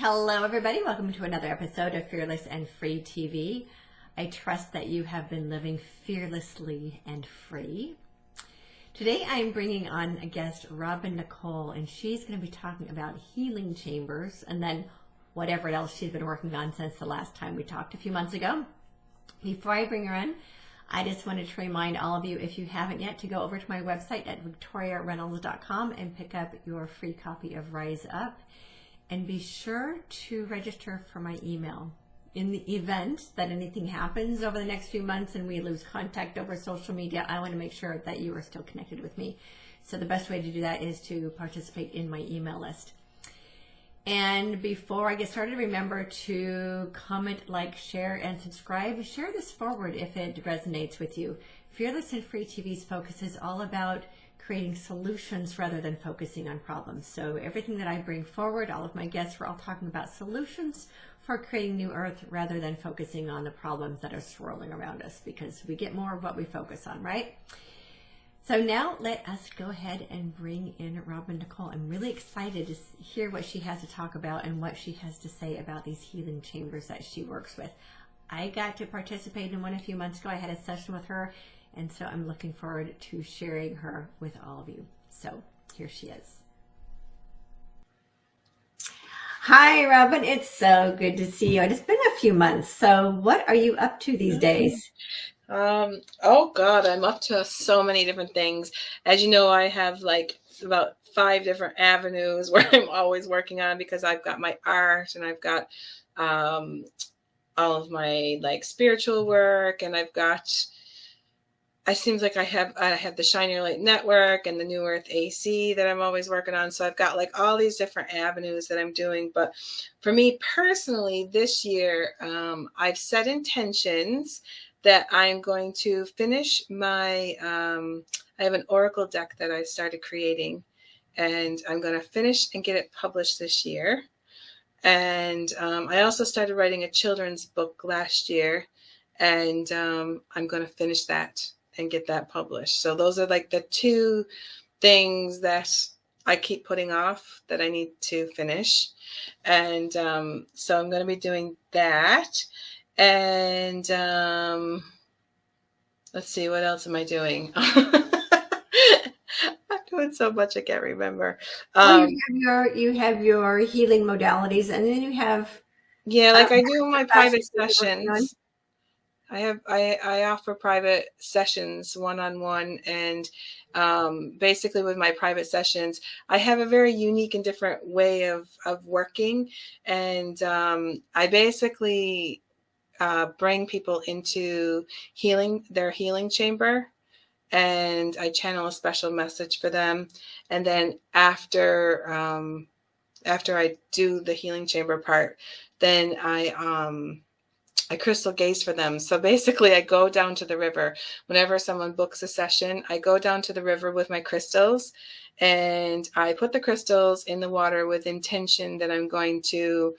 Hello, everybody. Welcome to another episode of Fearless and Free TV. I trust that you have been living fearlessly and free. Today, I'm bringing on a guest, Robin Nicole, and she's going to be talking about healing chambers and then whatever else she's been working on since the last time we talked a few months ago. Before I bring her in, I just wanted to remind all of you, if you haven't yet, to go over to my website at victoriareynolds.com and pick up your free copy of Rise Up. And be sure to register for my email. In the event that anything happens over the next few months and we lose contact over social media, I want to make sure that you are still connected with me. So the best way to do that is to participate in my email list. And before I get started, remember to comment, like, share, and subscribe. Share this forward if it resonates with you. Fearless and Free TV's focus is all about creating solutions rather than focusing on problems. So everything that I bring forward, all of my guests, we're all talking about solutions for creating new earth rather than focusing on the problems that are swirling around us, because we get more of what we focus on, right? So now let us go ahead and bring in Robin Nicole. I'm really excited to hear what she has to talk about and what she has to say about these healing chambers that she works with. I got to participate in one a few months ago. I had a session with her, and so I'm looking forward to sharing her with all of you. So here she is. Hi, Robin. It's so good to see you. It's been a few months. So what are you up to these days? Oh God, I'm up to so many different things. As you know, I have like about 5 different avenues where I'm always working on, because I've got my art and I've got all of my like spiritual work, and it seems like I have the Shine Your Light Network and the New Earth AC that I'm always working on. So I've got like all these different avenues that I'm doing. But for me personally, this year, I've set intentions that I'm going to finish my, I have an oracle deck that I started creating, and I'm going to finish and get it published this year. And I also started writing a children's book last year, and I'm going to finish that and get that published. So those are like the 2 things that I keep putting off that I need to finish. And so I'm going to be doing that. And let's see, what else am I doing? I'm doing so much I can't remember. You have your healing modalities, and then you have I do my private sessions. I offer private sessions one-on-one, and basically with my private sessions, I have a very unique and different way of working, and I basically bring people into their healing chamber, and I channel a special message for them, and then after I do the healing chamber part, then I crystal gaze for them. So basically I go down to the river. Whenever someone books a session, I go down to the river with my crystals, and I put the crystals in the water with intention that I'm going to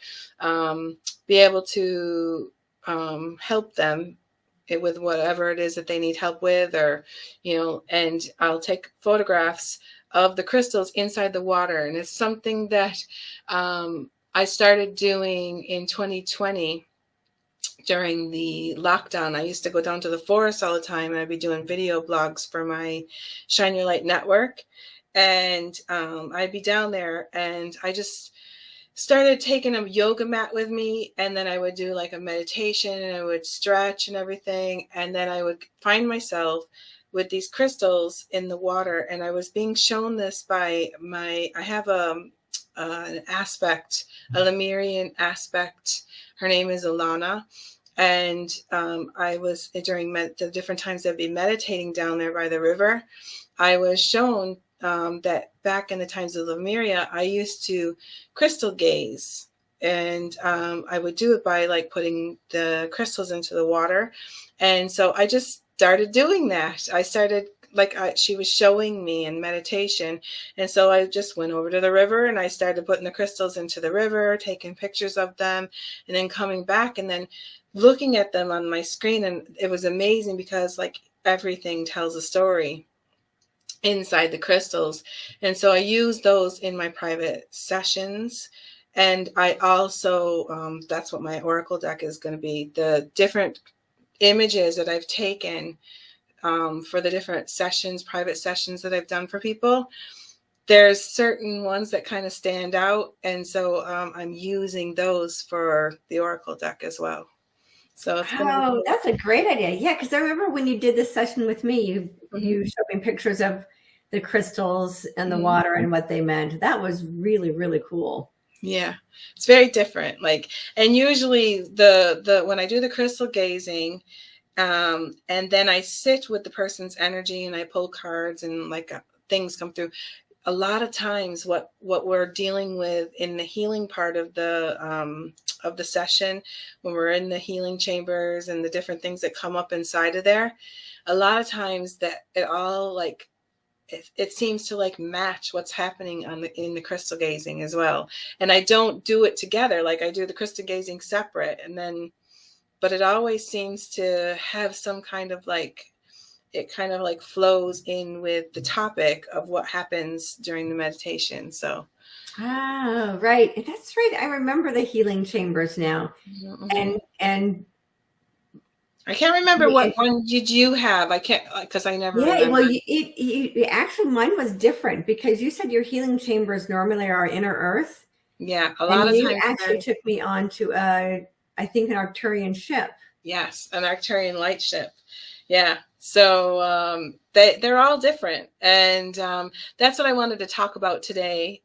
be able to help them with whatever it is that they need help with, or, and I'll take photographs of the crystals inside the water. And it's something that I started doing in 2020. During the lockdown, I used to go down to the forest all the time, and I'd be doing video blogs for my Shine Your Light Network. And I'd be down there, and I just started taking a yoga mat with me, and then I would do like a meditation, and I would stretch and everything. And then I would find myself with these crystals in the water. And I was being shown this by I have an aspect, a Lemurian aspect. Her name is Alana. And I was, during the different times I'd be meditating down there by the river, I was shown that back in the times of Lemuria, I used to crystal gaze. And I would do it by like putting the crystals into the water. And so I just started doing that. I started she was showing me in meditation. And so I just went over to the river, and I started putting the crystals into the river, taking pictures of them, and then coming back and then looking at them on my screen. And it was amazing, because like everything tells a story inside the crystals. And so I use those in my private sessions. And I also, that's what my oracle deck is going to be, the different images that I've taken for the different sessions, private sessions that I've done for people. There's certain ones that kind of stand out. And so I'm using those for the oracle deck as well. So it's going to be cool. That's a great idea. Yeah, because I remember when you did this session with me, you showed me pictures of the crystals and the water and what they meant. That was really, really cool. Yeah, it's very different. Like, and usually the when I do the crystal gazing, and then I sit with the person's energy and I pull cards and like things come through. A lot of times what we're dealing with in the healing part of the session, when we're in the healing chambers and the different things that come up inside of there, a lot of times that it all like it seems to like match what's happening in the crystal gazing as well. And I don't do it together. Like I do the crystal gazing separate, and then, but it always seems to have some kind of like, it kind of like flows in with the topic of what happens during the meditation. So. Oh, right. That's right. I remember the healing chambers now. And I can't remember what one did you have. I can't, because I never remember. Well, actually mine was different, because you said your healing chambers normally are inner earth. Yeah, a lot of you times. Actually took me on to I think an Arcturian ship. Yes, an Arcturian light ship. Yeah. So they're all different. And that's what I wanted to talk about today.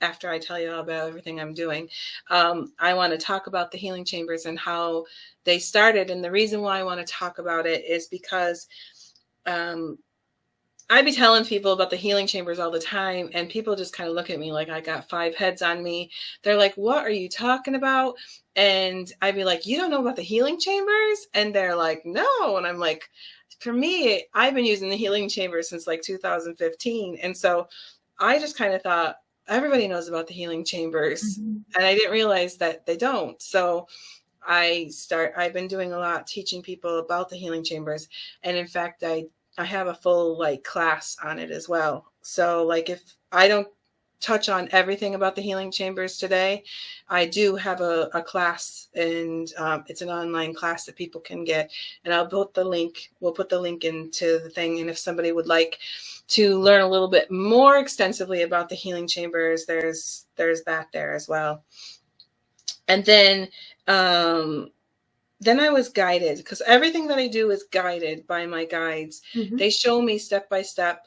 After I tell you all about everything I'm doing, I want to talk about the healing chambers and how they started. And the reason why I want to talk about it is because I'd be telling people about the healing chambers all the time, and people just kind of look at me like I got 5 heads on me. They're like, what are you talking about? And I'd be like, you don't know about the healing chambers? And they're like, no. And I'm like, for me, I've been using the healing chambers since like 2015. And so I just kind of thought everybody knows about the healing chambers. And I didn't realize that they don't. So I've been doing a lot teaching people about the healing chambers. And in fact, I have a full like class on it as well. So like if I don't touch on everything about the healing chambers today, I do have a class, and it's an online class that people can get. And we'll put the link into the thing. And if somebody would like to learn a little bit more extensively about the healing chambers, there's that there as well. And then I was guided, because everything that I do is guided by my guides. They show me step by step,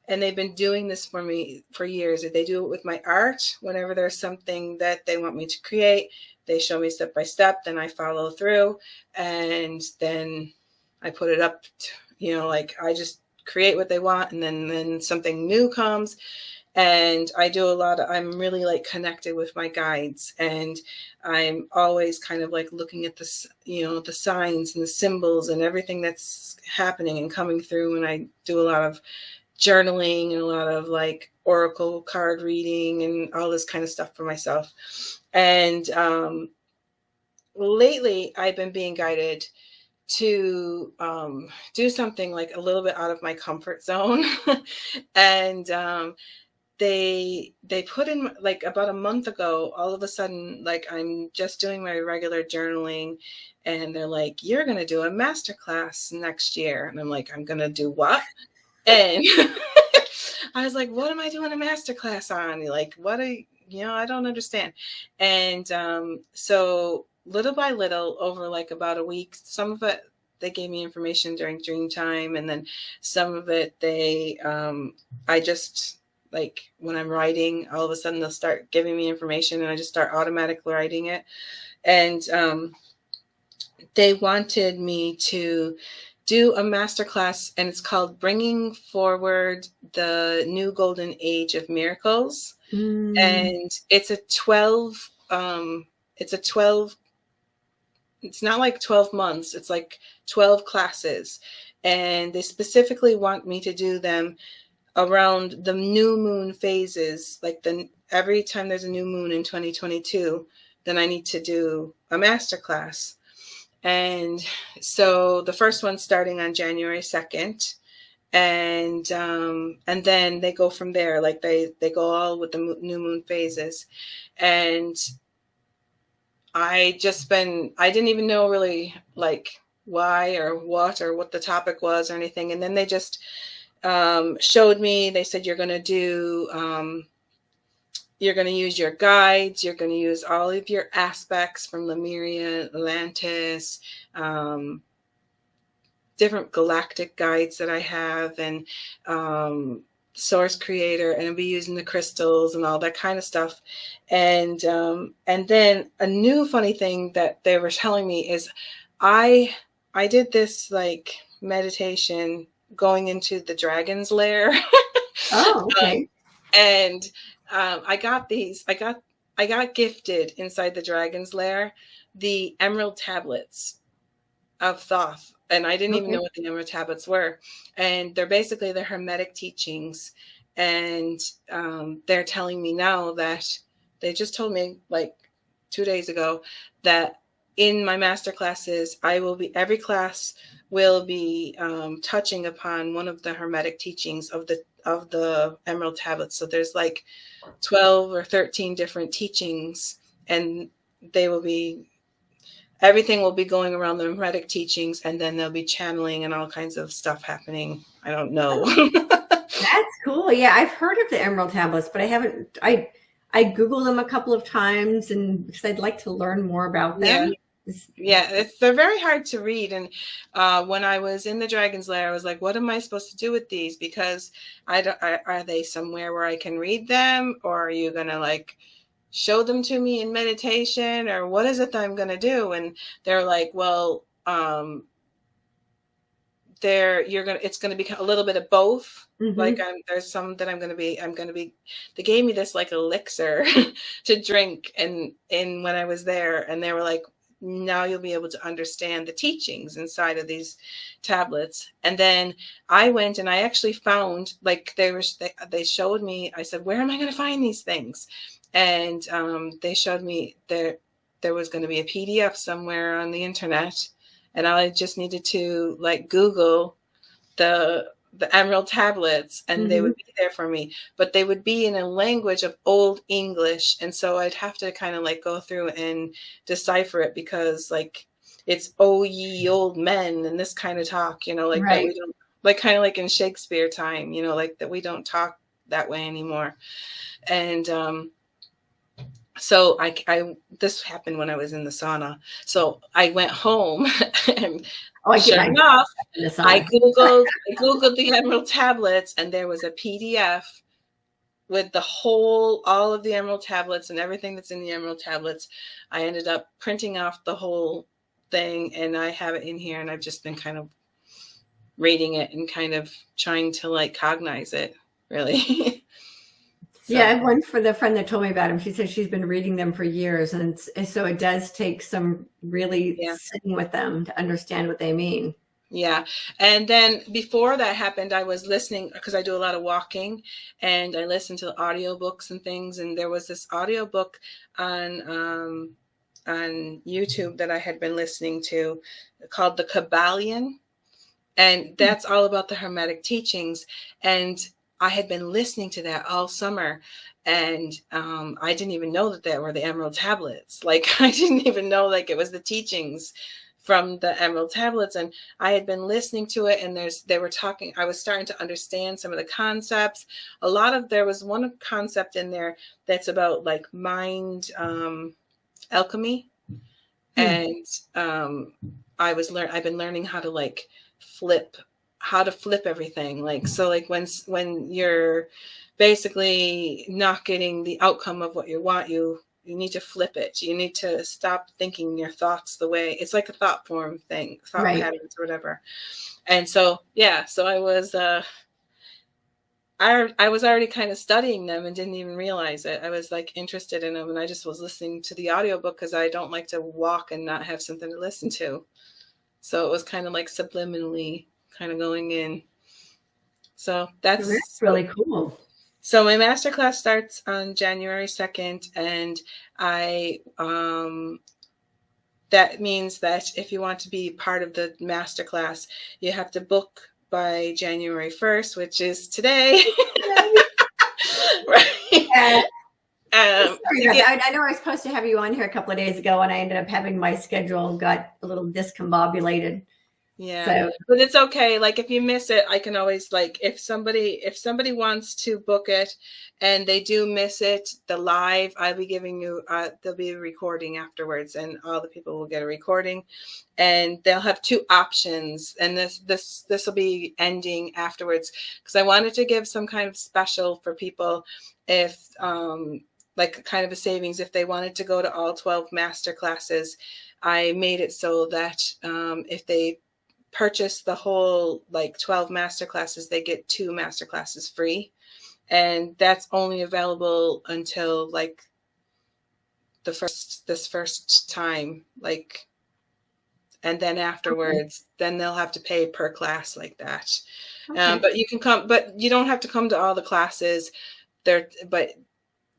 and they've been doing this for me for years. They do it with my art. Whenever there's something that they want me to create, they show me step by step, then I follow through, and then I put it up, like I just create what they want, and then something new comes. And I do I'm really like connected with my guides, and I'm always kind of like looking at the signs and the symbols and everything that's happening and coming through. And I do a lot of journaling and a lot of like oracle card reading and all this kind of stuff for myself. And lately I've been being guided to do something like a little bit out of my comfort zone. And they put in, like about a month ago, all of a sudden, like I'm just doing my regular journaling, and they're like, you're going to do a masterclass next year. And I'm like, I'm going to do what? And I was like, what am I doing a masterclass on? Like, I don't understand. And so little by little, over like about a week, some of it, they gave me information during dream time. And then some of it, I just, like when I'm writing, all of a sudden they'll start giving me information, and I just start automatically writing it. And they wanted me to do a masterclass, and it's called Bringing Forward the New Golden Age of Miracles. And it's a 12, it's not like 12 months. It's like 12 classes. And they specifically want me to do them around the new moon phases. Like every time there's a new moon in 2022, then I need to do a masterclass. And so the first one's starting on January 2nd. and then they go from there. Like they go all with the new moon phases. And I didn't even know really like why or what the topic was or anything. And then they just showed me. They said, you're going to use your guides. You're going to use all of your aspects from Lemuria, Atlantis, different galactic guides that I have, and Source Creator, and I'll be using the crystals and all that kind of stuff. And then a new funny thing that they were telling me is I did this like meditation going into the dragon's lair. Oh, okay. And I got gifted inside the dragon's lair the emerald tablets of Thoth. And I didn't even know what the emerald tablets were. And they're basically the Hermetic teachings. And they're telling me now that they just told me like 2 days ago that in my master classes, every class will be touching upon one of the Hermetic teachings of the emerald tablets. So there's like 12 or 13 different teachings, and everything will be going around the Hermetic teachings, and then there'll be channeling and all kinds of stuff happening. I don't know. That's cool. Yeah, I've heard of the emerald tablets, but I haven't. I Googled them a couple of times, and because I'd like to learn more about them. Yeah, they're very hard to read. And when I was in the dragon's lair, I was like, what am I supposed to do with these? Because are they somewhere where I can read them, or are you gonna like show them to me in meditation, or what is it that I'm going to do? And they're like, well, it's going to be a little bit of both. Mm-hmm. Like there's some that I'm going to be, they gave me this like elixir to drink. And when I was there, and they were like, now you'll be able to understand the teachings inside of these tablets. And then I went and I actually found, like they showed me, I said, where am I going to find these things? And they showed me there was going to be a PDF somewhere on the internet, and I just needed to like Google the emerald tablets, and they would be there for me. But they would be in a language of Old English, and so I'd have to kind of like go through and decipher it, because like it's "O ye old men" and this kind of talk, like that we don't, like kind of like in Shakespeare time, like that we don't talk that way anymore. And so this happened when I was in the sauna. So I went home and sure enough, I Googled the emerald tablets, and there was a PDF with all of the emerald tablets and everything that's in the emerald tablets. I ended up printing off the whole thing, and I have it in here, and I've just been kind of reading it and kind of trying to like cognize it, really. So. Yeah, I have one for the friend that told me about him. She said she's been reading them for years, and so it does take some really sitting with them to understand what they mean. Yeah. And then before that happened, I was listening, because I do a lot of walking, and I listen to audiobooks and things. And there was this audiobook on YouTube that I had been listening to called The Kabbalion. And that's all about the Hermetic teachings. And I had been listening to that all summer, and I didn't even know that were the emerald tablets. Like I didn't even know like it was the teachings from the emerald tablets. And I had been listening to it, and they were talking. I was starting to understand some of the concepts. There was one concept in there that's about like mind alchemy, and I've been learning how to like flip everything. Like, so like when you're basically not getting the outcome of what you want, you need to flip it. You need to stop thinking your thoughts the way it's like a thought form thing, thought patterns or whatever. And so, so I was already kind of studying them and didn't even realize it. I was like interested in them, and I just was listening to the audiobook because I don't like to walk and not have something to listen to. So it was kind of like subliminally kind of going in. So that's really cool. So my masterclass starts on January 2nd, and that means that if you want to be part of the masterclass, you have to book by January 1st, which is today. Right. Sorry about that. I know I was supposed to have you on here a couple of days ago, and I ended up having my schedule got a little discombobulated. Yeah, so, but it's okay. Like if you miss it, I can always, like, if somebody wants to book it and they do miss it, the live, I'll be giving you, there'll be a recording afterwards, and all the people will get a recording, and they'll have two options. And this will be ending afterwards, because I wanted to give some kind of special for people if, like kind of a savings if they wanted to go to all 12 master classes. I made it so that if they purchase the whole like 12 master classes, they get 2 master classes free. And that's only available until like this first time, like, and then afterwards, then they'll have to pay per class like that. Okay. But you can come, but you don't have to come to all the classes there, but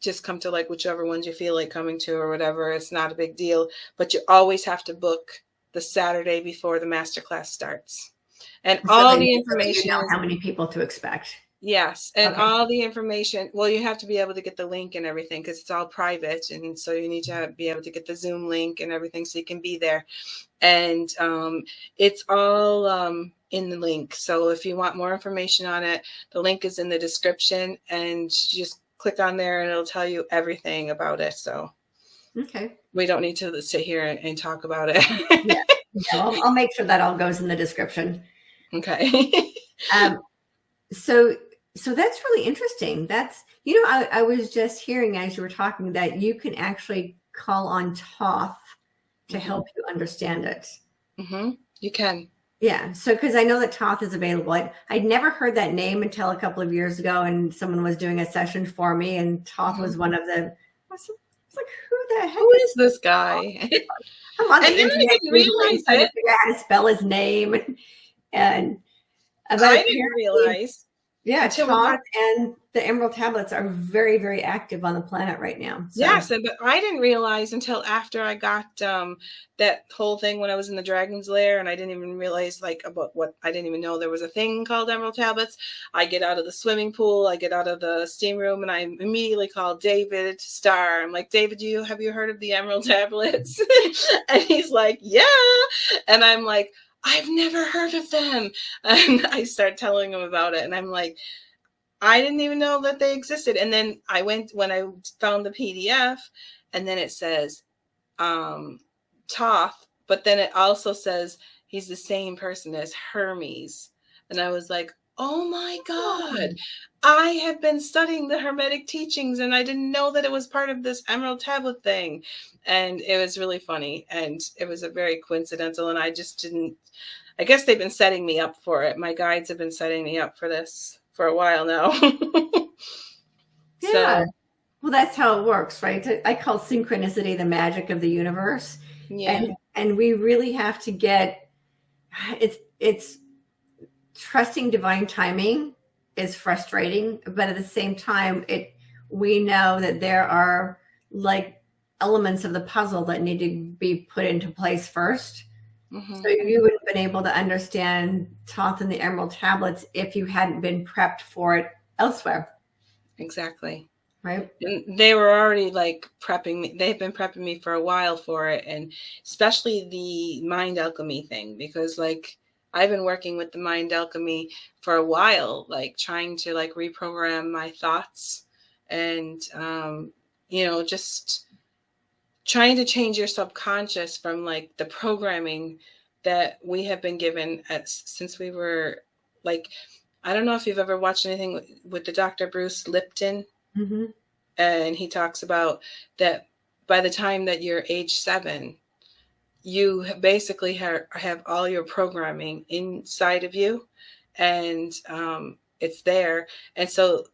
just come to like whichever ones you feel like coming to or whatever. It's not a big deal, but you always have to book the Saturday before the masterclass starts. And so all the information, you know how many people to expect. Yes. And okay. All the information, well, you have to be able to get the link and everything, because it's all private. And so you need to be able to get the Zoom link and everything so you can be there. And it's all in the link. So if you want more information on it, the link is in the description, and you just click on there and it'll tell you everything about it. So okay, we don't need to sit here and talk about it. Yeah. I'll make sure that all goes in the description. Okay. So that's really interesting. That's, you know, I was just hearing as you were talking that you can actually call on Thoth to help you understand it. Mm-hmm. You can. Yeah. So, because I know that Thoth is available. I'd never heard that name until a couple of years ago, and someone was doing a session for me, and Thoth was one of the. I was like, who the heck? Who is this guy? I'm on the internet trying to figure out how to spell his name, and I didn't realize. Yeah, Thoth and the Emerald Tablets are very, very active on the planet right now. So. Yes, but I didn't realize until after I got that whole thing when I was in the Dragon's Lair, and I didn't even realize like about what, I didn't even know there was a thing called Emerald Tablets. I get out of the swimming pool, I get out of the steam room, and I immediately call David Starr. I'm like, David, have you heard of the Emerald Tablets? And he's like, yeah. And I'm like, I've never heard of them. And I start telling him about it. And I'm like, I didn't even know that they existed. And then I went, when I found the PDF, and then it says Thoth, but then it also says he's the same person as Hermes. And I was like, oh my God, I have been studying the Hermetic teachings, and I didn't know that it was part of this Emerald Tablet thing. And it was really funny, and it was a very coincidental, and I just didn't, I guess they've been setting me up for it. My guides have been setting me up for this for a while now. Yeah. So, well, that's how it works, right? I call synchronicity the magic of the universe. Yeah. And we really have to get, it's trusting divine timing is frustrating, but at the same time, we know that there are like elements of the puzzle that need to be put into place first. Mm-hmm. So you wouldn't have been able to understand Thoth and the Emerald Tablets if you hadn't been prepped for it elsewhere. Exactly. Right. And they were already like prepping me. They've been prepping me for a while for it. And especially the mind alchemy thing, because like I've been working with the mind alchemy for a while, like trying to like reprogram my thoughts and, just trying to change your subconscious from like the programming that we have been given since we were like, I don't know if you've ever watched anything with the Dr. Bruce Lipton. Mm-hmm. And he talks about that by the time that you're age 7, you basically have all your programming inside of you, and it's there. And so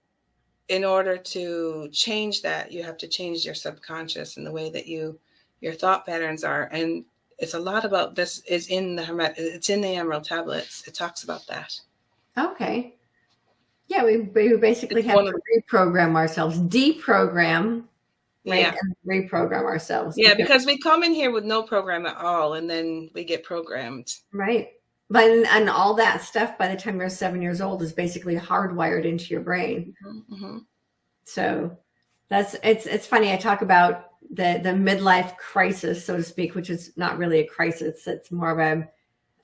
in order to change that, you have to change your subconscious and the way that your thought patterns are. And it's a lot about this is in it's in the Emerald Tablets. It talks about that. Okay. Yeah, we basically have to reprogram ourselves, deprogram, right? Yeah. And reprogram ourselves. Yeah, because we come in here with no program at all, and then we get programmed. Right. But and all that stuff by the time you're 7 years old is basically hardwired into your brain. Mm-hmm. So it's funny. I talk about the midlife crisis, so to speak, which is not really a crisis. It's more of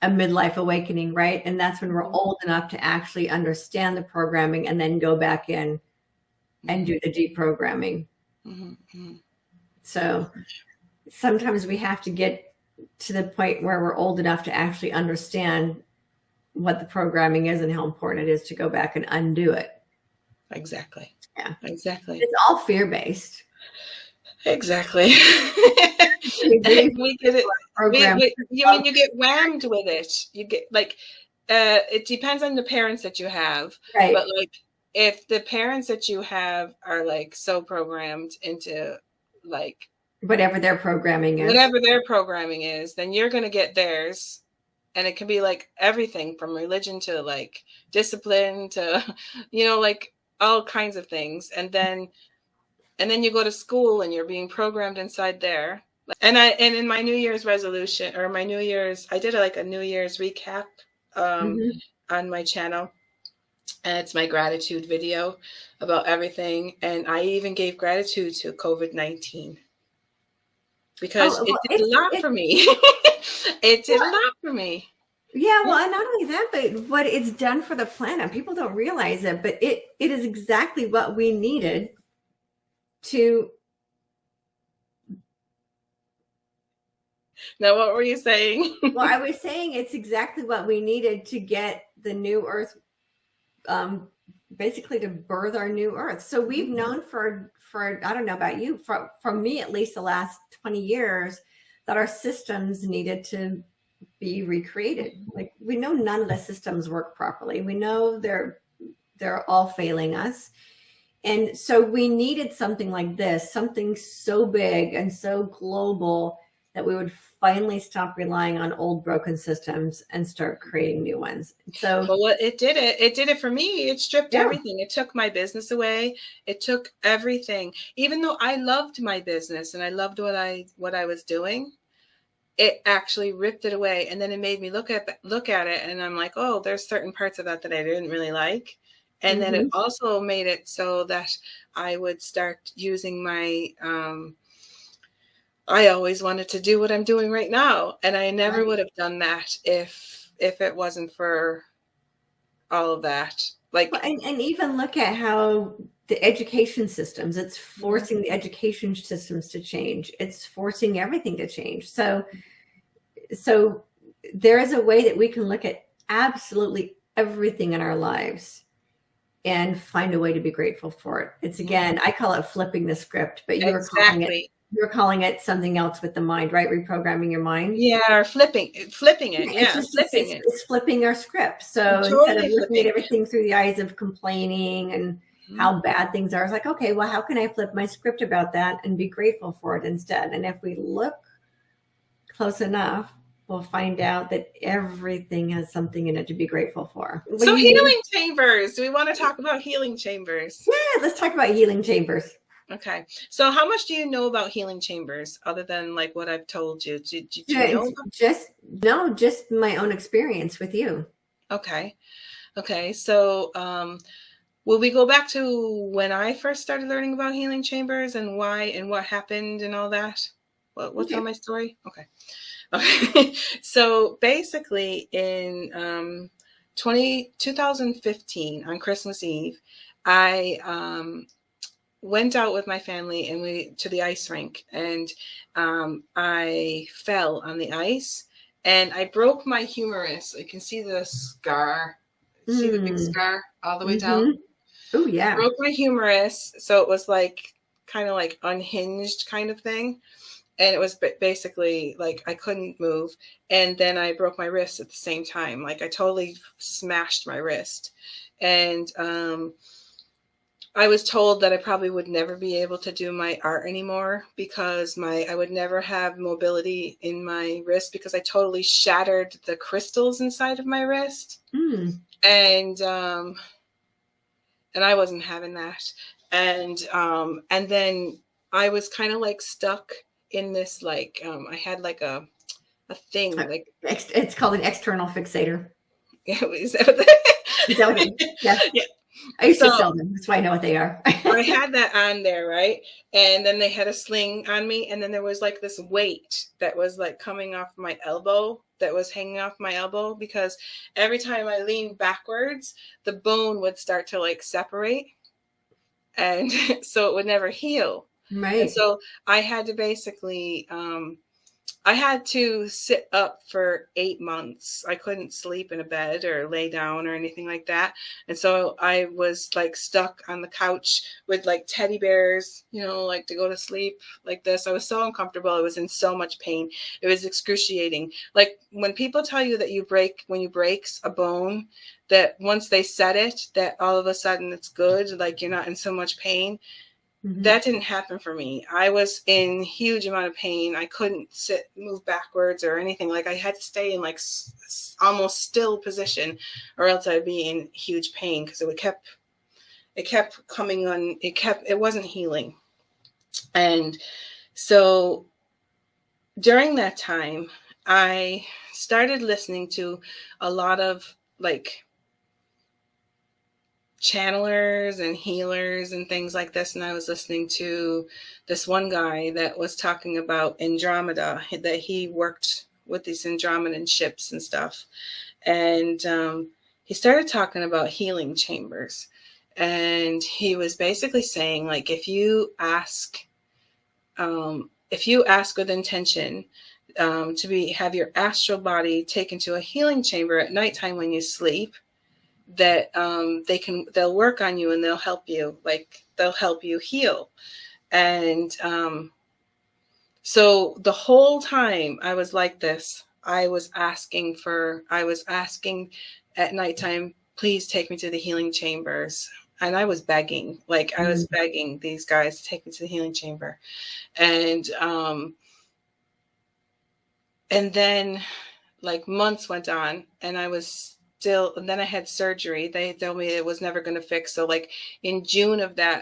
a midlife awakening, right? And that's when we're old enough to actually understand the programming and then go back in and do the deprogramming. Mm-hmm. So sometimes we have to get to the point where we're old enough to actually understand what the programming is and how important it is to go back and undo it. Exactly. Yeah. Exactly. It's all fear-based. Exactly. We get it. You get whammed with it. You get like, it depends on the parents that you have. Right. But like, if the parents that you have are like so programmed into like whatever their programming is, then you're going to get theirs. And it can be like everything from religion to like discipline to, like all kinds of things. And then you go to school and you're being programmed inside there. And in my New Year's resolution or I did a New Year's recap on my channel. And it's my gratitude video about everything. And I even gave gratitude to COVID-19 because it did a lot for me. It did a lot for me. Yeah, well, and not only that, but what it's done for the planet. People don't realize it, but it is exactly what we needed to. Now, what were you saying? Well, I was saying it's exactly what we needed to get the new Earth, basically to birth our new Earth. So we've known for I don't know about you, from me at least the last 20 years, that our systems needed to be recreated. Like, we know none of the systems work properly. We know they're all failing us. And so we needed something like this, something so big and so global that we would finally stop relying on old broken systems and start creating new ones. So, well, it did it for me. It stripped everything. It took my business away. It took everything. Even though I loved my business and I loved what I was doing, it actually ripped it away. And then it made me look at it, and I'm like, oh, there's certain parts of that I didn't really like. And then it also made it so that I would start using my I always wanted to do what I'm doing right now. And I never would have done that if it wasn't for all of that. Like, and even look at how the education systems, it's forcing the education systems to change. It's forcing everything to change. So there is a way that we can look at absolutely everything in our lives and find a way to be grateful for it. It's, again, I call it flipping the script, but you're calling it something else with the mind, right? Reprogramming your mind. Yeah, or flipping it. Yeah, it's flipping our script. So instead of looking at everything through the eyes of complaining and how bad things are, it's like, okay, well, how can I flip my script about that and be grateful for it instead? And if we look close enough, we'll find out that everything has something in it to be grateful for. So healing chambers. Do we want to talk about healing chambers? Yeah, let's talk about healing chambers. Okay. So how much do you know about healing chambers other than like what I've told you? Do you know? Just my own experience with you. Okay. So will we go back to when I first started learning about healing chambers and why and what happened and all that? What's on my story? Okay. So basically in 2015 on Christmas Eve, I went out with my family and we to the ice rink, and I fell on the ice and I broke my humerus. You can see the scar. See the big scar all the way down? Oh yeah. I broke my humerus, so it was like kind of like unhinged kind of thing. And it was basically like I couldn't move. And then I broke my wrist at the same time. Like I totally smashed my wrist. And I was told that I probably would never be able to do my art anymore because I would never have mobility in my wrist because I totally shattered the crystals inside of my wrist. And I wasn't having that. And then I was kind of like stuck in this, like, I had like a a thing. Like it's called an external fixator. Is that what that? Yeah. Yeah. I used to So sell them. That's why I know what they are. I had that on there, right? And then they had a sling on me, and then there was like this weight that was like coming off my elbow, that was hanging off my elbow, because every time I leaned backwards, the bone would start to like separate, and so it would never heal. Right. And so I had to basically I had to sit up for 8 months. I couldn't sleep in a bed or lay down or anything like that. And so I was like stuck on the couch with like teddy bears, you know, like to go to sleep like this. I was so uncomfortable. I was in so much pain. It was excruciating. Like when people tell you that when you break a bone, that once they set it, that all of a sudden it's good, like you're not in so much pain. That didn't happen for me. I was in huge amount of pain. I couldn't move backwards or anything. Like I had to stay in like almost still position, or else I'd be in huge pain, because it kept coming on. It wasn't healing. And so during that time, I started listening to a lot of like channelers and healers and things like this. And I was listening to this one guy that was talking about Andromeda, that he worked with these Andromedan ships and stuff. And he started talking about healing chambers. And he was basically saying, like, if you ask with intention to have your astral body taken to a healing chamber at nighttime when you sleep, that they'll work on you and they'll help you heal. And so the whole time I was like this, I was asking at nighttime, please take me to the healing chambers. And I was begging, I was begging these guys to take me to the healing chamber. And then like months went on, and and then I had surgery. They told me it was never going to fix. So like in June, they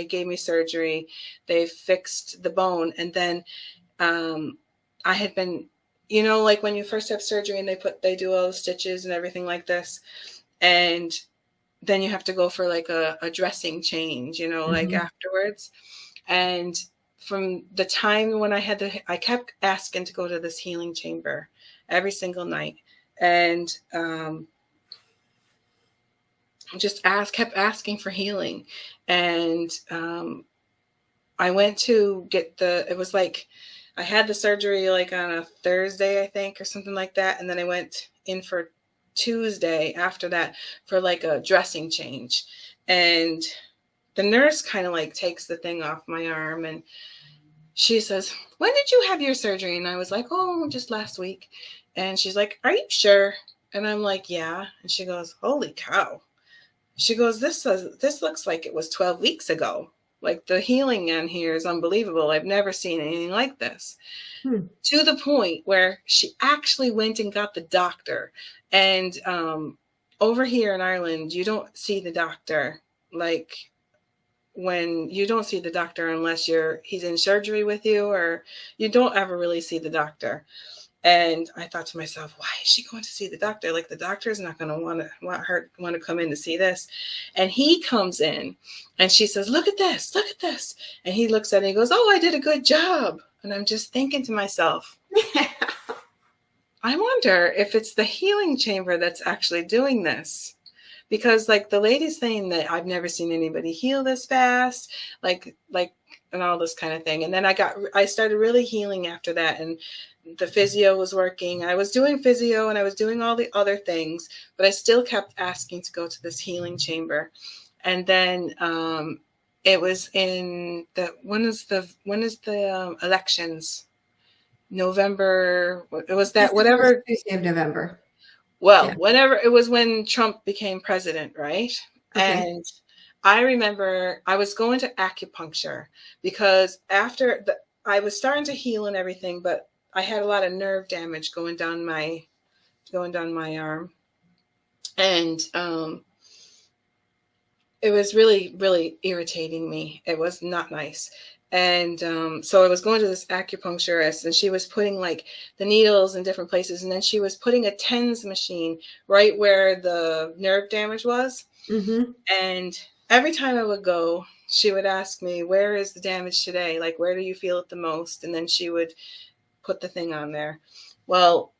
gave me surgery. They fixed the bone. And then I had been, you know, like when you first have surgery and they do all the stitches and everything like this. And then you have to go for like a dressing change, you know, like afterwards. And from the time when I kept asking to go to this healing chamber every single night. And kept asking for healing. And I went to get it was like, I had the surgery like on a Thursday, I think, or something like that. And then I went in for Tuesday after that for like a dressing change. And the nurse kind of like takes the thing off my arm, and she says, when did you have your surgery? And I was like, oh, just last week. And she's like, are you sure? And I'm like, yeah. And she goes, holy cow. She goes, this looks like it was 12 weeks ago. Like the healing on here is unbelievable. I've never seen anything like this. To the point where she actually went and got the doctor. And over here in Ireland, you don't see the doctor. Like when you don't see the doctor unless he's in surgery with you, or you don't ever really see the doctor. And I thought to myself, why is she going to see the doctor? Like the doctor is not going to want to come in to see this. And he comes in and she says, look at this. And he looks at it and he goes, oh, I did a good job. And I'm just thinking to myself, I wonder if it's the healing chamber that's actually doing this. Because like the lady's saying that I've never seen anybody heal this fast, like, and all this kind of thing. And then I started really healing after that. And the physio was working. I was doing physio and I was doing all the other things, but I still kept asking to go to this healing chamber. And then it was in when is the elections? November. It was that whatever Tuesday of November. Well, yeah. Whenever it was when Trump became president, right? Okay. And I remember I was going to acupuncture because after I was starting to heal and everything, but I had a lot of nerve damage going down my arm. And it was really, really irritating me. It was not nice. And so I was going to this acupuncturist, and she was putting like the needles in different places. And then she was putting a TENS machine right where the nerve damage was. Mm-hmm. And every time I would go, she would ask me, where is the damage today? Like, where do you feel it the most? And then she would put the thing on there. Well,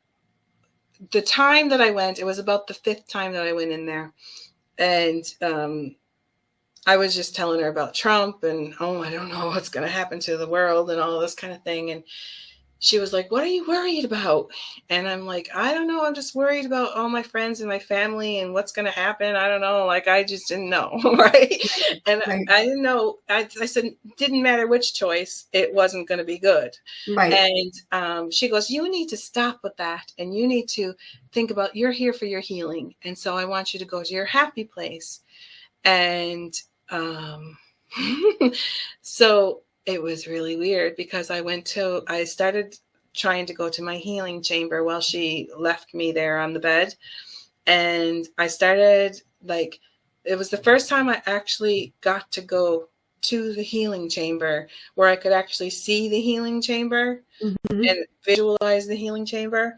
the time that I went, it was about the 5th time that I went in there. And I was just telling her about Trump and, oh, I don't know what's going to happen to the world and all this kind of thing. And she was like, what are you worried about? And I'm like, I don't know. I'm just worried about all my friends and my family and what's going to happen. I don't know. Like, I just didn't know. Right. And Right. I didn't know. I said, it didn't matter which choice. It wasn't going to be good. Right. And she goes, you need to stop with that. And you need to think about, you're here for your healing. And so I want you to go to your happy place. And so it was really weird because I started trying to go to my healing chamber while she left me there on the bed. And I started it was the first time I actually got to go to the healing chamber where I could actually see the healing chamber and visualize the healing chamber.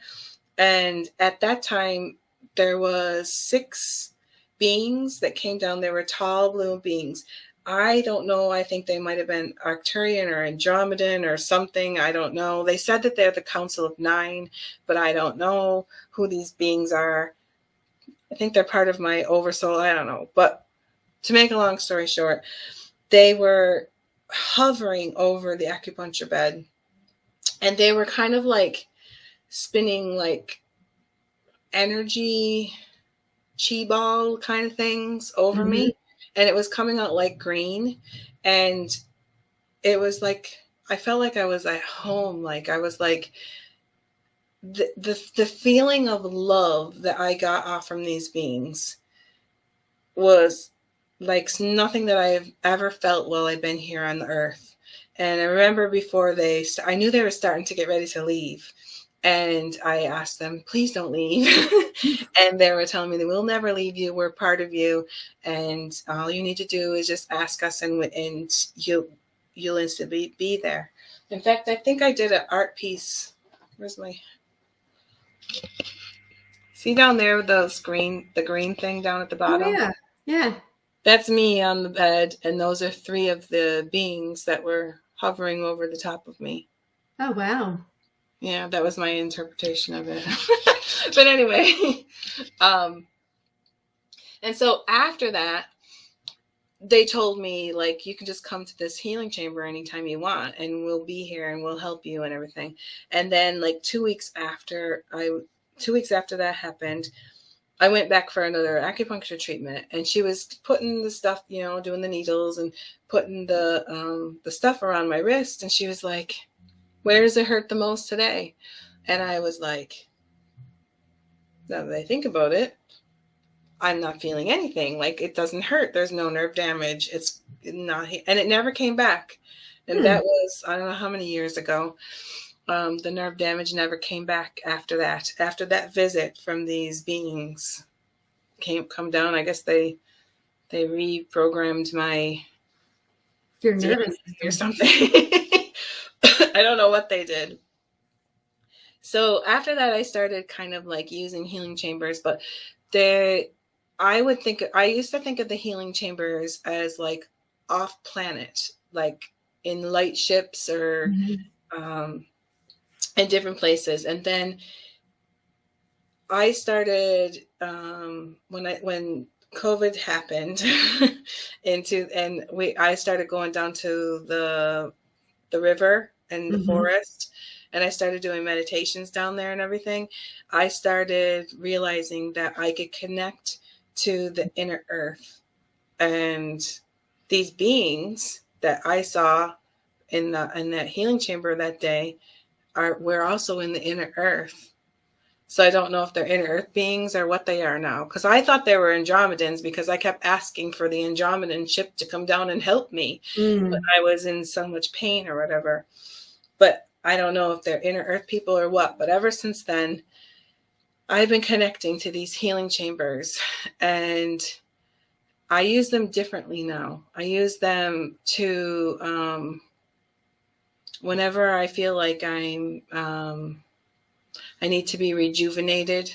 And at that time, there was 6 beings that came down. They were tall blue beings. I don't know. I think they might have been Arcturian or Andromedan or something. I don't know. They said that they're the Council of 9, but I don't know who these beings are. I think they're part of my oversoul. I don't know. But to make a long story short, they were hovering over the acupuncture bed, and they were kind of like spinning like energy chi ball kind of things over me. And it was coming out like green. And it was like, I felt like I was at home. Like I was like, the feeling of love that I got off from these beings was like nothing that I've ever felt while I've been here on the earth. And I remember before I knew they were starting to get ready to leave. And I asked them, please don't leave. And they were telling me, we'll never leave you. We're part of you. And all you need to do is just ask us and you'll instantly be there. In fact, I think I did an art piece. Where's my... See down there with the green thing down at the bottom? Oh, yeah. Yeah. That's me on the bed. And those are 3 of the beings that were hovering over the top of me. Oh, wow. Yeah, that was my interpretation of it. But anyway, and so after that, they told me, like, you can just come to this healing chamber anytime you want, and we'll be here and we'll help you and everything. And then like 2 weeks after that happened, I went back for another acupuncture treatment, and she was putting the stuff, doing the needles and putting the stuff around my wrist. And she was like, where does it hurt the most today? And I was like, now that I think about it, I'm not feeling anything. Like, it doesn't hurt. There's no nerve damage. It's not, and it never came back. And that was, I don't know how many years ago. The nerve damage never came back after that. After that visit from these beings come down, I guess they reprogrammed your nervous or something. I don't know what they did. So after that, I started kind of like using healing chambers, but I used to think of the healing chambers as like off planet, like in light ships or in different places. And then I started when COVID happened I started going down to the river and the forest, and I started doing meditations down there and everything. I started realizing that I could connect to the inner earth, and these beings that I saw in that healing chamber that day were also in the inner earth. So I don't know if they're inner earth beings or what they are now, because I thought they were Andromedans because I kept asking for the Andromedan ship to come down and help me. But I was in so much pain or whatever. But I don't know if they're inner earth people or what. But ever since then, I've been connecting to these healing chambers, and I use them differently now. I use them to whenever I feel like I need to be rejuvenated,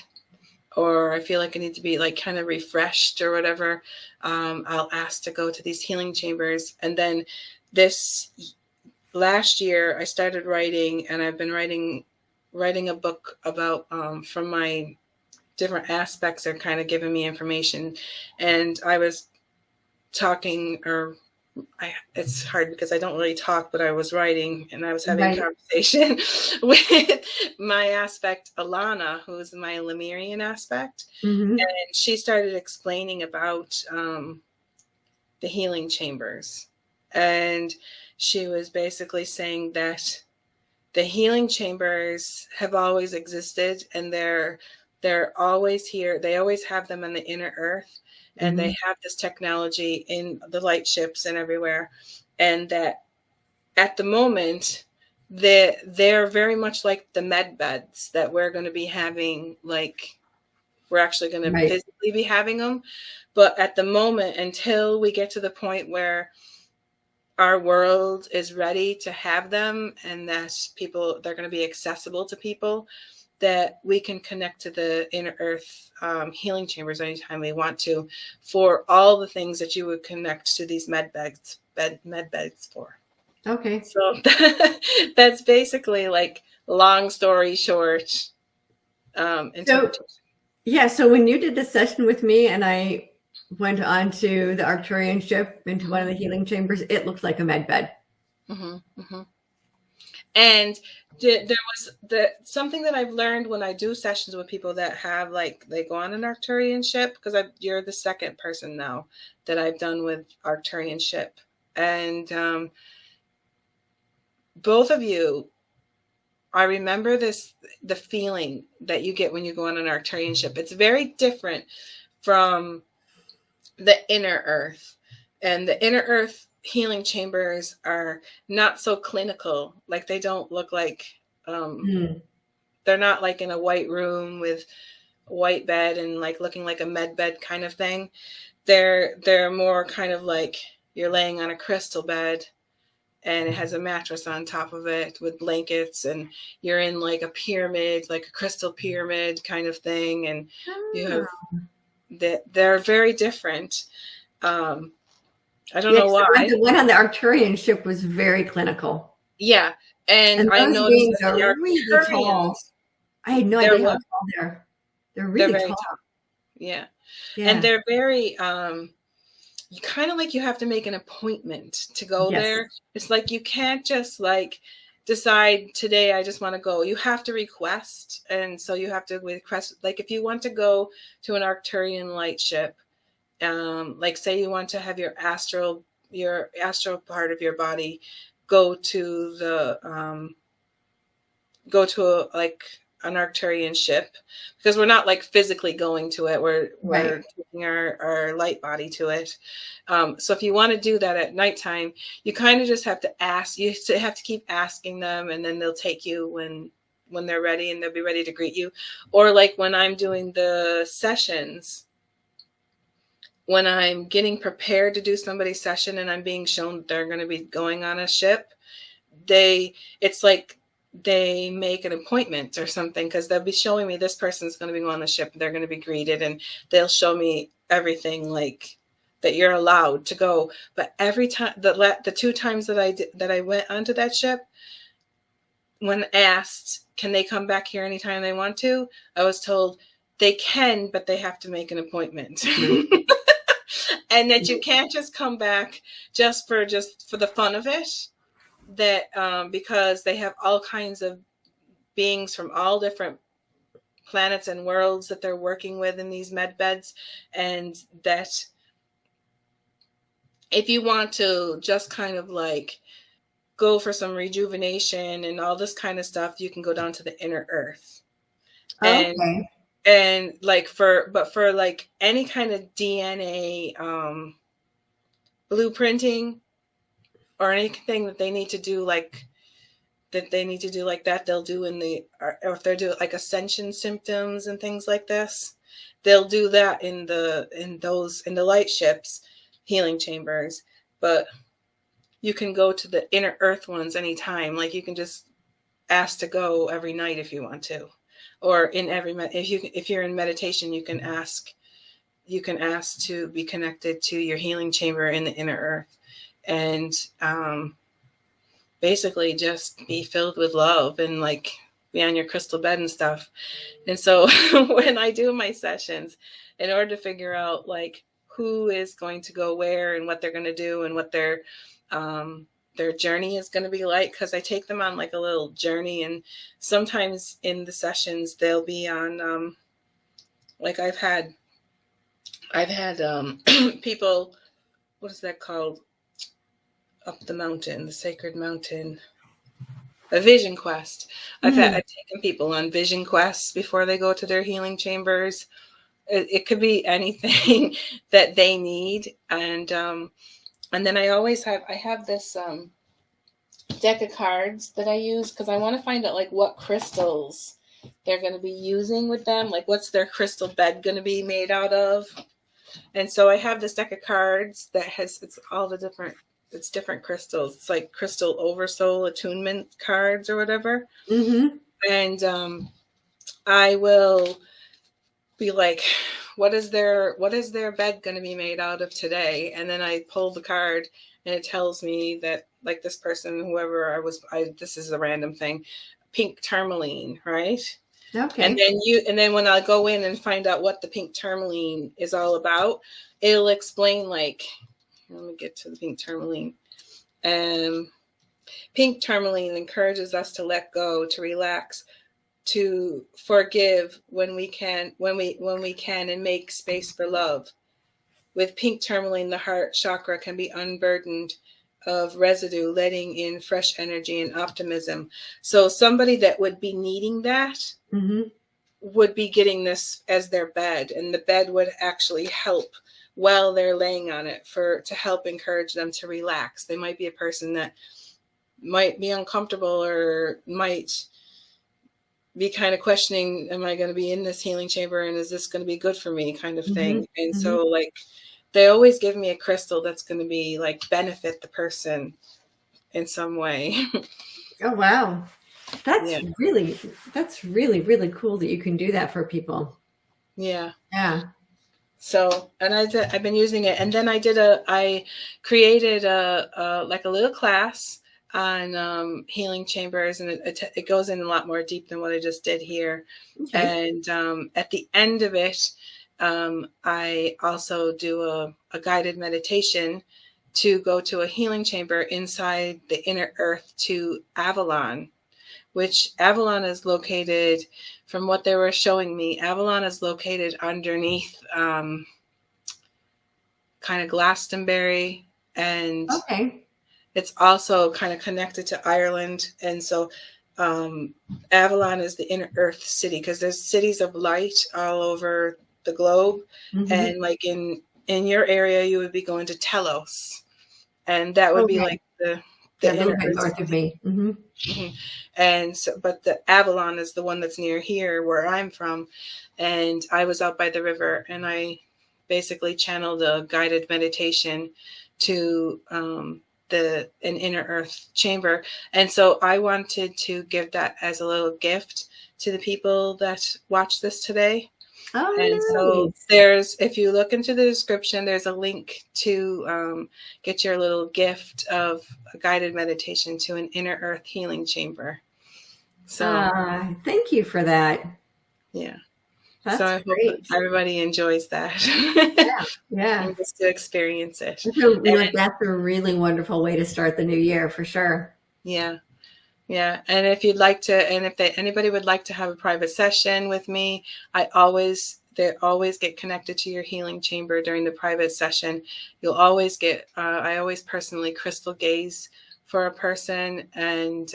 or I feel like I need to be like kind of refreshed or whatever, I'll ask to go to these healing chambers. And then this last year I started writing, and I've been writing a book about from my different aspects are kind of giving me information. And I was talking, or it's hard because I don't really talk, but I was writing, and I was having a conversation with my aspect, Alana, who is my Lemurian aspect. And she started explaining about the healing chambers. And she was basically saying that the healing chambers have always existed, and they're always here. They always have them in the inner earth. And they have this technology in the light ships and everywhere. And that at the moment, they're very much like the med beds that we're going to be having. Like, we're actually going to physically be having them. But at the moment, until we get to the point where our world is ready to have them, and that they're going to be accessible to people, that we can connect to the inner earth healing chambers anytime we want to, for all the things that you would connect to these med beds for. Okay. So that's basically, like, long story short, interpretation. So when you did the session with me and I went on to the Arcturian ship into one of the healing chambers, it looked like a med bed. And there was something that I've learned when I do sessions with people that have, like, they go on an Arcturian ship, because you're the second person now that I've done with Arcturian ship. And both of you, I remember the feeling that you get when you go on an Arcturian ship. It's very different from the inner earth. And the inner earth healing chambers are not so clinical. Like, they don't look like they're not like in a white room with a white bed and like looking like a med bed kind of thing. They're more kind of like you're laying on a crystal bed, and it has a mattress on top of it with blankets, and you're in like a pyramid, like a crystal pyramid kind of thing. And you have they're very different. I don't know why. The one on the Arcturian ship was very clinical. Yeah. And I noticed that the really tall. I had no idea how tall they're really very tall. Yeah. And they're very, you kind of like, you have to make an appointment to go there. It's like, you can't just like decide today, I just want to go. You have to request. And so you have to request, like, if you want to go to an Arcturian light ship, like, say you want to have your astral part of your body go to like an Arcturian ship, because we're not like physically going to it. We're taking our light body to it. So if you want to do that at nighttime, you kind of just have to ask. You have to keep asking them, and then they'll take you when they're ready, and they'll be ready to greet you. Or like when I'm doing the sessions, when I'm getting prepared to do somebody's session and I'm being shown that they're going to be going on a ship, it's like they make an appointment or something, because they'll be showing me this person's going to be going on the ship. They're going to be greeted, and they'll show me everything, like, that you're allowed to go. But every time, the 2 times that I went onto that ship, when asked, can they come back here anytime they want to, I was told they can, but they have to make an appointment. And that you can't just come back just for the fun of it. That because they have all kinds of beings from all different planets and worlds that they're working with in these med beds, and that if you want to just kind of like go for some rejuvenation and all this kind of stuff, you can go down to the inner earth. And like for like any kind of DNA blueprinting or anything that they need to do like that, they'll do or if they're doing like ascension symptoms and things like this, they'll do that in the light ships healing chambers. But you can go to the inner earth ones anytime. Like you can just ask to go every night if you want to, or in every if you're in meditation, you can ask to be connected to your healing chamber in the inner earth, and basically just be filled with love and like be on your crystal bed and stuff. And so when I do my sessions, in order to figure out like who is going to go where and what they're going to do and what their journey is going to be like, because I take them on like a little journey, and sometimes in the sessions they'll be on like I've had people, what is that called, up the mountain, the sacred mountain, a vision quest. I've taken people on vision quests before they go to their healing chambers. It could be anything that they need. And then I have this deck of cards that I use because I want to find out like what crystals they're going to be using with them. Like what's their crystal bed going to be made out of? And so I have this deck of cards that it's different crystals. It's like crystal oversoul attunement cards or whatever. Mm-hmm. And I will be like, what is their bed going to be made out of today? And then I pull the card and it tells me that like this person, whoever this is a random thing, pink tourmaline, right? Okay. And then when I go in and find out what the pink tourmaline is all about, it'll explain like, let me get to the pink tourmaline. Pink tourmaline encourages us to let go, to relax, to forgive when we can, and make space for love. With pink tourmaline, the heart chakra can be unburdened of residue, letting in fresh energy and optimism. So somebody that would be needing that would be getting this as their bed, and the bed would actually help while they're laying on it to help encourage them to relax. They might be a person that might be uncomfortable or might be kind of questioning, am I going to be in this healing chamber and is this going to be good for me kind of thing. And so like they always give me a crystal that's going to be like benefit the person in some way. Oh, wow. That's really, really cool that you can do that for people. Yeah. Yeah. So, and I've been using it. And then I created a little class on healing chambers, and it goes in a lot more deep than what I just did here. Okay. And at the end of it, I also do a guided meditation to go to a healing chamber inside the inner earth to Avalon, which Avalon is located, from what they were showing me, Avalon is located underneath kind of Glastonbury, and it's also kind of connected to Ireland. And so Avalon is the inner earth city, because there's cities of light all over the globe. And like in your area, you would be going to Telos, and that would be like the inner earth north of me. And so, but the Avalon is the one that's near here where I'm from. And I was out by the river, and I basically channeled a guided meditation to an inner earth chamber. And so I wanted to give that as a little gift to the people that watch this today. Oh, and nice. So if you look into the description, there's a link to get your little gift of a guided meditation to an inner earth healing chamber. So thank you for that. Yeah. That's so I hope everybody enjoys that. Yeah. And just to experience it. That's a really wonderful way to start the new year for sure. Yeah. Yeah. And if you'd like to, and if anybody would like to have a private session with me, they always get connected to your healing chamber during the private session. You'll always get, I always personally crystal gaze for a person and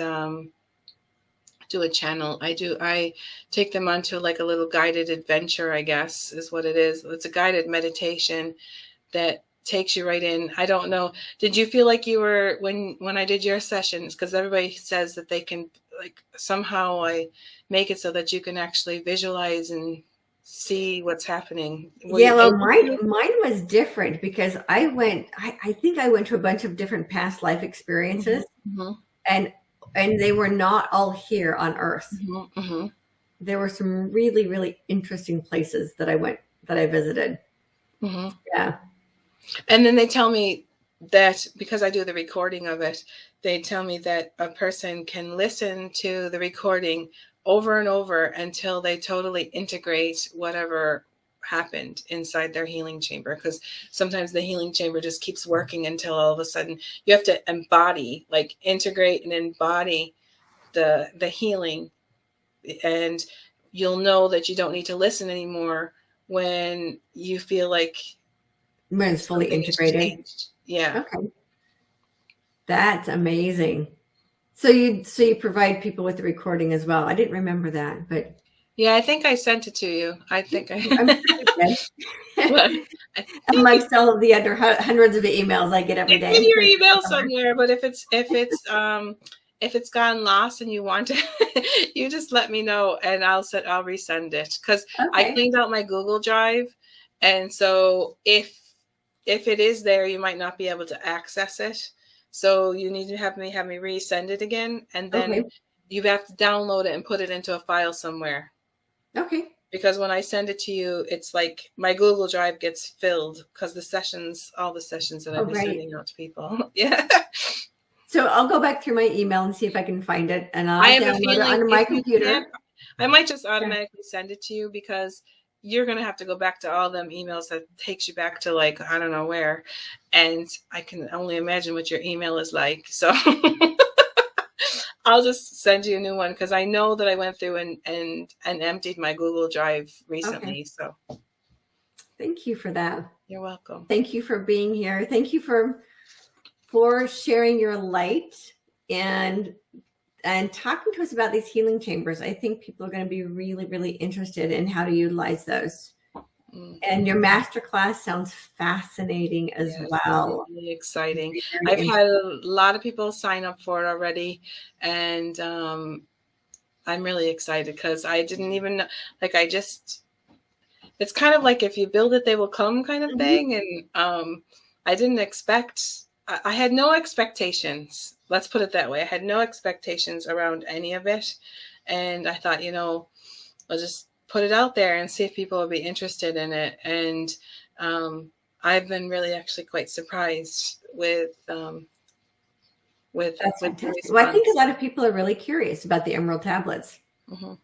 do a channel. I take them onto like a little guided adventure, I guess is what it is. It's a guided meditation that takes you right in. I don't know. Did you feel like you were, when I did your sessions, because everybody says that they can, like, somehow I make it so that you can actually visualize and see what's happening. Yeah, well, mine was different because I think I went to a bunch of different past life experiences, and they were not all here on Earth. There were some really, really interesting places that I visited. Yeah. And then they tell me that because I do the recording of it, they tell me that a person can listen to the recording over and over until they totally integrate whatever happened inside their healing chamber. Because sometimes the healing chamber just keeps working until all of a sudden you have to embody, like integrate and embody the healing. And you'll know that you don't need to listen anymore when you feel like when it's fully integrated. Yeah. Okay. That's amazing. So you provide people with the recording as well. I didn't remember that, but yeah, I think I sent it to you. I think I'm amongst all of the other hundreds of emails I get every day. In your email somewhere, but if it's gotten lost and you want it, you just let me know and I'll resend it, because I cleaned out my Google Drive, and so if it is there, you might not be able to access it. So you need to have me resend it again, and then you have to download it and put it into a file somewhere. Okay. Because when I send it to you, it's like my Google Drive gets filled because all the sessions that I've been sending out to people. Yeah. So I'll go back through my email and see if I can find it, and I'll download it onto my computer. I might just automatically send it to you, because you're going to have to go back to all them emails that takes you back to, like, I don't know where. And I can only imagine what your email is like. So I'll just send you a new one, because I know that I went through and emptied my Google Drive recently. So thank you for that. You're welcome. Thank you for being here. Thank you for sharing your light and talking to us about these healing chambers. I think people are going to be really, really interested in how to utilize those. And your masterclass sounds fascinating as well. Really exciting. I've had a lot of people sign up for it already, and I'm really excited because I didn't even know. Like, it's kind of like if you build it, they will come kind of thing. And I didn't expect. I had no expectations. Let's put it that way. I had no expectations around any of it, and I thought, I'll just put it out there and see if people will be interested in it. And I've been really actually quite surprised with that's fantastic. Well, I think a lot of people are really curious about the emerald tablets. And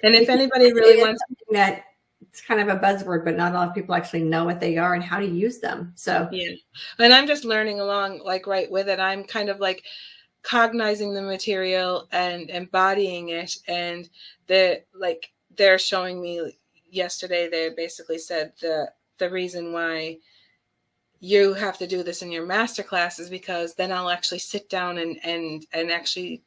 if anybody really wants that, it's kind of a buzzword, but not a lot of people actually know what they are and how to use them. So yeah, and I'm just learning along, like, right with it. I'm kind of like cognizing the material and embodying it, and they're showing me yesterday. They basically said the reason why you have to do this in your masterclass is because then I'll actually sit down and actually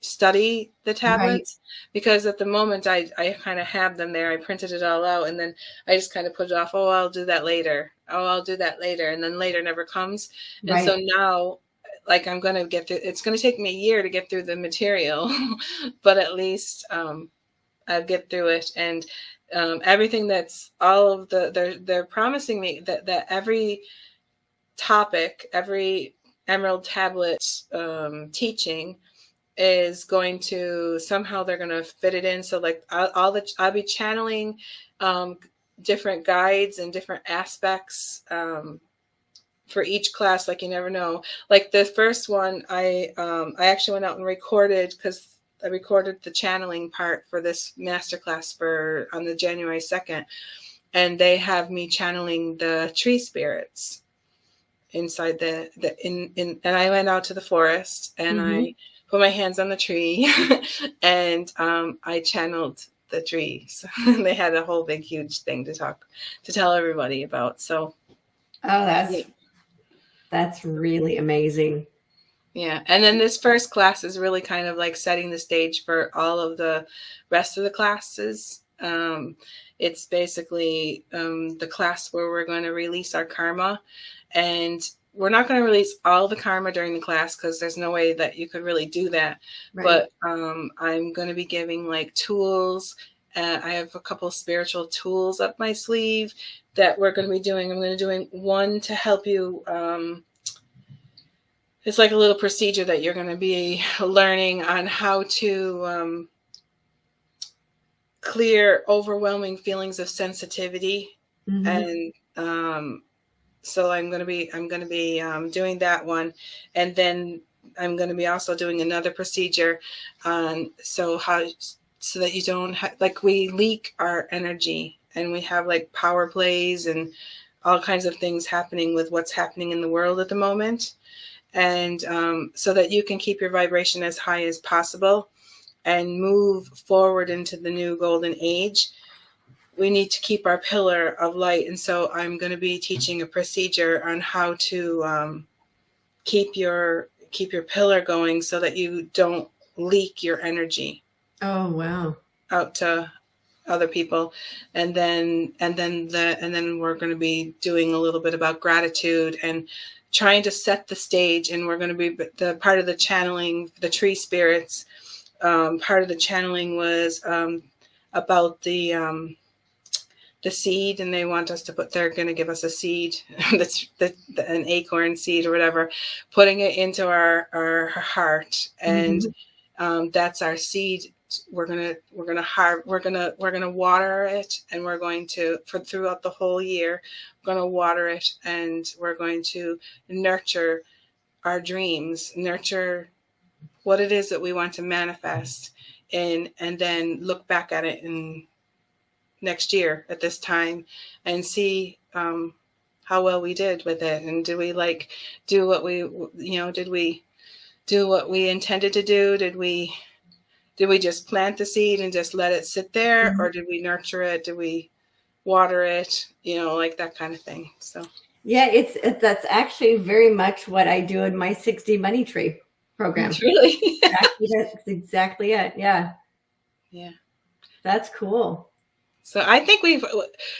study the tablets, because at the moment I kind of have them there. I printed it all out, and then I just kind of put it off. Oh, I'll do that later. Oh, I'll do that later. And then later never comes. And so now, like, I'm going to get through. It's going to take me a year to get through the material, but at least I'll get through it. And everything that's all of they're promising me that every topic, every emerald tablet teaching is going to somehow, they're going to fit it in. So like I'll be channeling different guides and different aspects for each class. Like, you never know. Like the first one, I actually went out and recorded, because I recorded the channeling part for this masterclass on the January 2nd, and they have me channeling the tree spirits inside and I went out to the forest, and I put my hands on the tree and I channeled the trees. They had a whole big, huge thing to tell everybody about. So, that's really amazing. Yeah. And then this first class is really kind of like setting the stage for all of the rest of the classes. It's basically the class where we're going to release our karma, and we're not going to release all the karma during the class, because there's no way that you could really do that. But I'm going to be giving like tools I have a couple of spiritual tools up my sleeve that we're going to be doing. I'm going to be doing one to help you. It's like a little procedure that you're going to be learning on how to clear overwhelming feelings of sensitivity. And so I'm going to be doing that one, and then I'm going to be also doing another procedure on so that you don't like we leak our energy, and we have like power plays and all kinds of things happening with what's happening in the world at the moment, and so that you can keep your vibration as high as possible and move forward into the new golden age. We need to keep our pillar of light. And so I'm going to be teaching a procedure on how to keep your pillar going so that you don't leak your energy. Oh, wow. Out to other people. And then we're going to be doing a little bit about gratitude and trying to set the stage. And we're going to be the part of the channeling, the tree spirits. Part of the channeling was about the seed, and they want us to they're going to give us a seed, that's an acorn seed or whatever, putting it into our heart, and that's our seed. We're gonna water it, and we're going to throughout the whole year, we're going to water it, and we're going to nurture our dreams, nurture what it is that we want to manifest, and then look back at it in next year at this time and see how well we did with it, and did we do what we did we do what we intended to do? Did we just plant the seed and just let it sit there, or did we nurture it? Did we water it? Like that kind of thing. So yeah, that's actually very much what I do in my 6D money tree program. Really? That's exactly it. Yeah. That's cool. So I think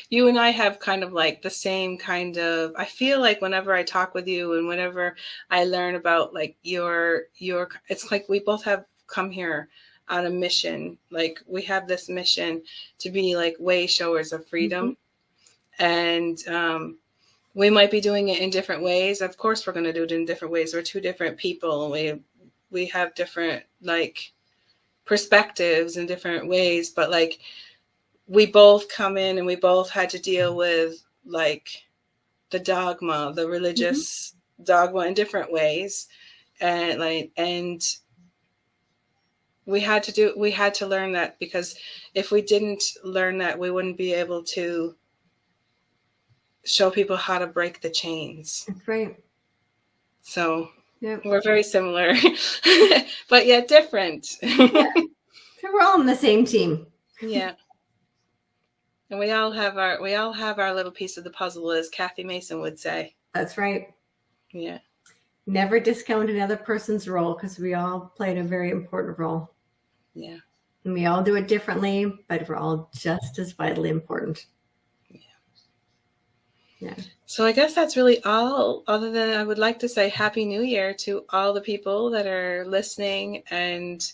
you and I have kind of like the same kind of, I feel like whenever I talk with you and whenever I learn about like your, it's like we both have come here on a mission. Like we have this mission to be like way showers of freedom. And we might be doing it in different ways. Of course, we're going to do it in different ways. We're two different people. We have different like perspectives in different ways, but like, we both come in and we both had to deal with like the dogma, the religious dogma in different ways. And we had to learn that, because if we didn't learn that, we wouldn't be able to show people how to break the chains. That's right. So we're very similar, but yet different. Yeah. So we're all on the same team. Yeah. And we all have our little piece of the puzzle, as Kathy Mason would say. That's right. Yeah. Never discount another person's role, because we all played a very important role. Yeah. And we all do it differently, but we're all just as vitally important. Yeah. So I guess that's really all, other than I would like to say Happy New Year to all the people that are listening, and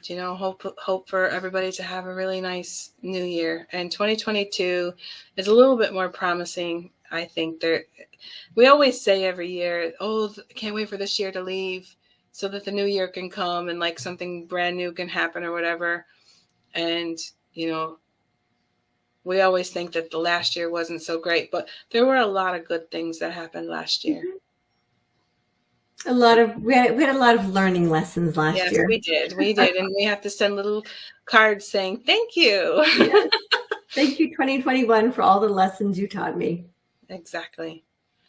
hope for everybody to have a really nice new year. And 2022 is a little bit more promising. I think we always say every year, I can't wait for this year to leave so that the new year can come and like something brand new can happen or whatever. And, we always think that the last year wasn't so great, but there were a lot of good things that happened last year. We had a lot of learning lessons last year. Yes, we did. And we have to send little cards saying, thank you. Yes. Thank you, 2021, for all the lessons you taught me. Exactly.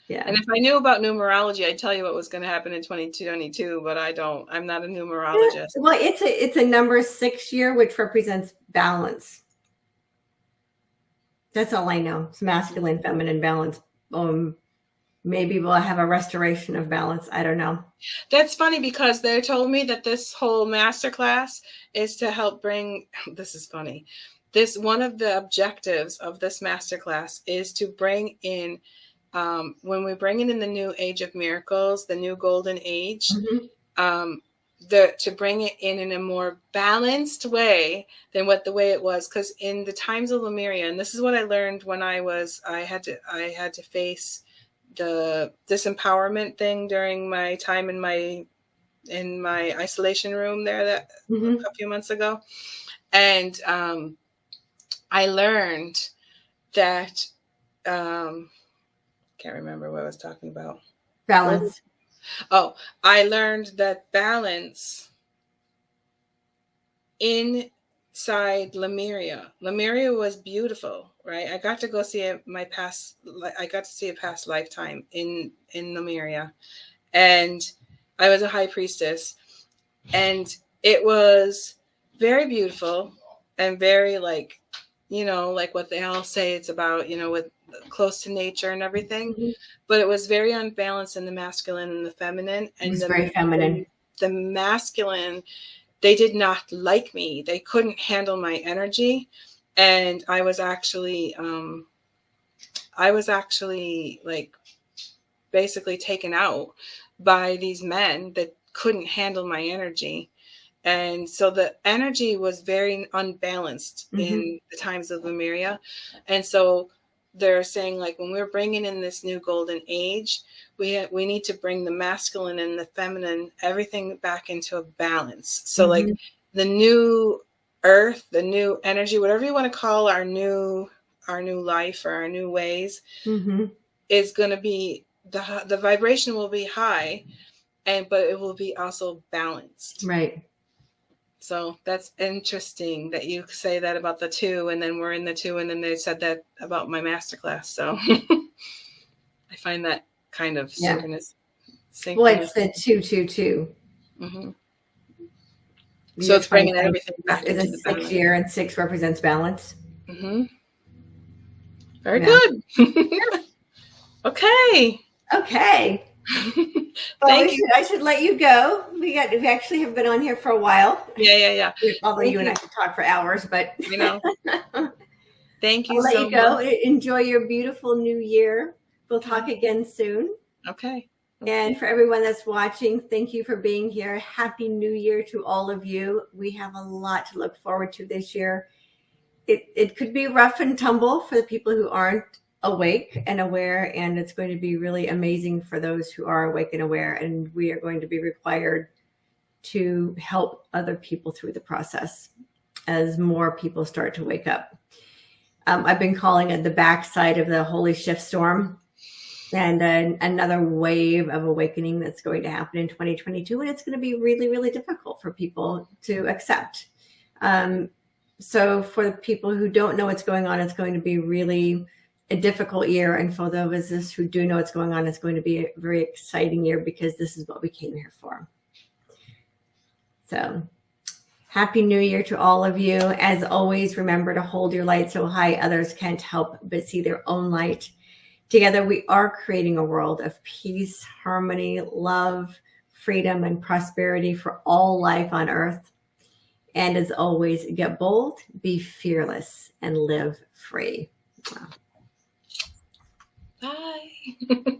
Yeah. And if I knew about numerology, I'd tell you what was going to happen in 2022, but I don't. I'm not a numerologist. Yeah. Well, it's a number 6 year, which represents balance. That's all I know. It's masculine, feminine balance. Maybe we'll have a restoration of balance. I don't know. That's funny, because they told me that this whole masterclass is to help bring, this is funny. One of the objectives of this masterclass is to bring in, when we bring in the new age of miracles, the new golden age, to bring it in a more balanced way than the way it was. Because in the times of Lemuria, and this is what I learned when I had to face the disempowerment thing during my time in my isolation room there a few months ago. And I learned that can't remember what I was talking about. Balance. Oh, I learned that balance inside Lemuria. Lemuria was beautiful, right? I got to go see a past lifetime in Lemuria, and I was a high priestess, and it was very beautiful and very like what they all say it's about, with close to nature and everything. But it was very unbalanced in the masculine and the feminine. And it's very feminine. The masculine, they did not like me. They couldn't handle my energy. And I was actually like basically taken out by these men that couldn't handle my energy. And so the energy was very unbalanced in the times of Lemuria. And so they're saying, like, when we're bringing in this new golden age, we need to bring the masculine and the feminine, everything back into a balance. So like the new earth, the new energy, whatever you want to call our new life or our new ways, is going to be, the vibration will be high, but it will be also balanced. Right. So that's interesting that you say that about the two, and then we're in the two, and then they said that about my masterclass. So I find that kind of synchronous. Well, it's the 222. So it's bringing everything back into the 6 year, and 6 represents balance. Very good. Okay. Well, I should let you go. We actually have been on here for a while. Yeah. Although you and I could talk for hours, but thank you. I'll let you go. Enjoy your beautiful new year. We'll talk again soon. Okay. And for everyone that's watching, thank you for being here. Happy New Year to all of you. We have a lot to look forward to this year. It could be rough and tumble for the people who aren't awake and aware, and it's going to be really amazing for those who are awake and aware, and we are going to be required to help other people through the process as more people start to wake up. I've been calling it the backside of the holy shift storm, and another wave of awakening that's going to happen in 2022, and it's going to be really, really difficult for people to accept. So for the people who don't know what's going on, it's going to be really a difficult year. And for those of us who do know what's going on, it's going to be a very exciting year, because this is what we came here for. So happy New Year to all of you. As always, remember to hold your light so high others can't help but see their own light. Together, we are creating a world of peace, harmony, love, freedom, and prosperity for all life on earth. And as always, get bold, be fearless, and live free. Wow. Bye.